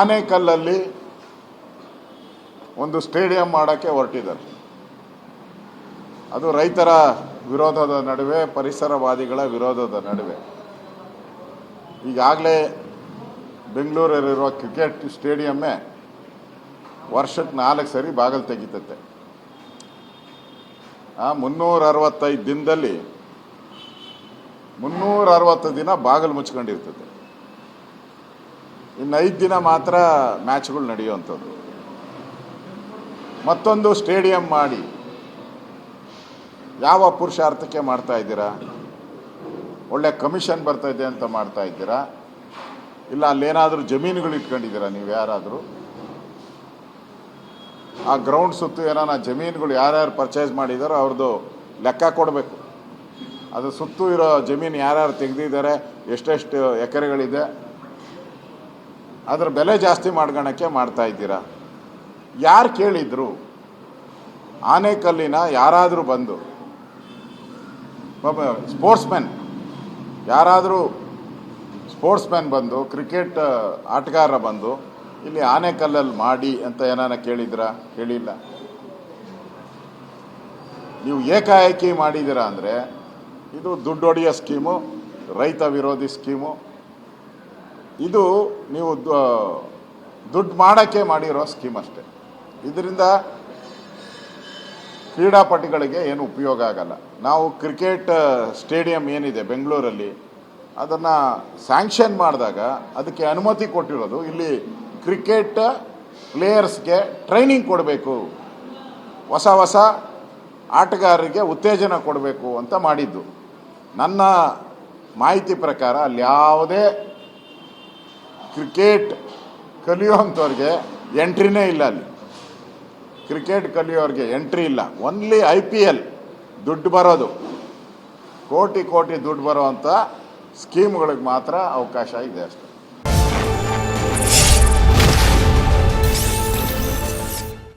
ಆನೇಕಲ್ಲಲ್ಲಿ ಒಂದು ಸ್ಟೇಡಿಯಂ ಮಾಡೋಕ್ಕೆ ಹೊರಟಿದ್ದಾರೆ. ಅದು ರೈತರ ವಿರೋಧದ ನಡುವೆ, ಪರಿಸರವಾದಿಗಳ ವಿರೋಧದ ನಡುವೆ. ಈಗಾಗಲೇ ಬೆಂಗಳೂರಲ್ಲಿರುವ ಕ್ರಿಕೆಟ್ ಸ್ಟೇಡಿಯಮ್ಮೇ ವರ್ಷಕ್ಕೆ 4 ಸರಿ ಬಾಗಿಲು ತೆಗಿತತೆ. 365 ದಿನದಲ್ಲಿ 360 ದಿನ ಬಾಗಿಲು ಮುಚ್ಕೊಂಡಿರ್ತದೆ. ಇನ್ನು 5 ದಿನ ಮಾತ್ರ ಮ್ಯಾಚ್ಗಳು ನಡೆಯುವಂಥದ್ದು. ಮತ್ತೊಂದು ಸ್ಟೇಡಿಯಂ ಮಾಡಿ ಯಾವ ಪುರುಷಾರ್ಥಕ್ಕೆ ಮಾಡ್ತಾ ಇದ್ದೀರಾ? ಒಳ್ಳೆ ಕಮಿಷನ್ ಬರ್ತಾ ಇದೆ ಅಂತ ಮಾಡ್ತಾ ಇದ್ದೀರಾ? ಇಲ್ಲ ಅಲ್ಲೇನಾದರೂ ಜಮೀನುಗಳು ಇಟ್ಕೊಂಡಿದ್ದೀರಾ ನೀವು ಯಾರಾದರೂ? ಆ ಗ್ರೌಂಡ್ ಸುತ್ತು ಏನಾನ ಜಮೀನುಗಳು ಯಾರ್ಯಾರು ಪರ್ಚೇಸ್ ಮಾಡಿದಾರೋ ಅವ್ರದ್ದು ಲೆಕ್ಕ ಕೊಡಬೇಕು. ಅದು ಸುತ್ತು ಇರೋ ಜಮೀನು ಯಾರ್ಯಾರು ತೆಗೆದಿದ್ದಾರೆ, ಎಷ್ಟೆಷ್ಟು ಎಕರೆಗಳಿದೆ, ಅದರ ಬೆಲೆ ಜಾಸ್ತಿ ಮಾಡ್ಕೊಳಕ್ಕೆ ಮಾಡ್ತಾ ಇದ್ದೀರಾ? ಯಾರು ಕೇಳಿದ್ರು? ಆನೇಕಲ್ಲಿನ ಯಾರಾದರೂ ಬಂದು ಸ್ಪೋರ್ಟ್ಸ್ಮೆನ್ ಯಾರಾದರೂ ಬಂದು ಕ್ರಿಕೆಟ್ ಆಟಗಾರ ಬಂದು ಇಲ್ಲಿ ಆನೇಕಲ್ಲಲ್ಲಿ ಮಾಡಿ ಅಂತ ಏನಾನ ಕೇಳಿದ್ರಾ? ಕೇಳಿಲ್ಲ. ನೀವು ಏಕಾಏಕಿ ಮಾಡಿದ್ದೀರಾ ಅಂದರೆ ಇದು ದುಡ್ಡು ಹೊಡೆಯೋ ಸ್ಕೀಮು, ರೈತ ವಿರೋಧಿ ಸ್ಕೀಮು. ಇದು ನೀವು ದುಡ್ಡು ಮಾಡೋಕ್ಕೆ ಮಾಡಿರೋ ಸ್ಕೀಮ್ ಅಷ್ಟೇ. ಇದರಿಂದ ಕ್ರೀಡಾಪಟುಗಳಿಗೆ ಏನು ಉಪಯೋಗ ಆಗಲ್ಲ. ನಾವು ಕ್ರಿಕೆಟ್ ಸ್ಟೇಡಿಯಂ ಏನಿದೆ ಬೆಂಗಳೂರಲ್ಲಿ, ಅದನ್ನು ಸ್ಯಾಂಕ್ಷನ್ ಮಾಡಿದಾಗ ಅದಕ್ಕೆ ಅನುಮತಿ ಕೊಟ್ಟಿರೋದು ಇಲ್ಲಿ ಕ್ರಿಕೆಟ್ ಪ್ಲೇಯರ್ಸ್ಗೆ ಟ್ರೈನಿಂಗ್ ಕೊಡಬೇಕು, ಹೊಸ ಆಟಗಾರರಿಗೆ ಉತ್ತೇಜನ ಕೊಡಬೇಕು ಅಂತ ಮಾಡಿದ್ದು. ನನ್ನ ಮಾಹಿತಿ ಪ್ರಕಾರ ಅಲ್ಲಿ ಯಾವುದೇ ಕ್ರಿಕೆಟ್ ಕಲಿಯುವಂಥವ್ರಿಗೆ ಎಂಟ್ರಿನೇ ಇಲ್ಲ. ಅಲ್ಲಿ ಕ್ರಿಕೆಟ್ ಕಲಿಯೋರಿಗೆ ಎಂಟ್ರಿ ಇಲ್ಲ. ಓನ್ಲಿ IPL ದುಡ್ಡು ಬರೋದು, ಕೋಟಿ ದುಡ್ಡು ಬರೋವಂಥ ಸ್ಕೀಮ್ಗಳಿಗೆ ಮಾತ್ರ ಅವಕಾಶ ಇದೆ ಅಷ್ಟೆ.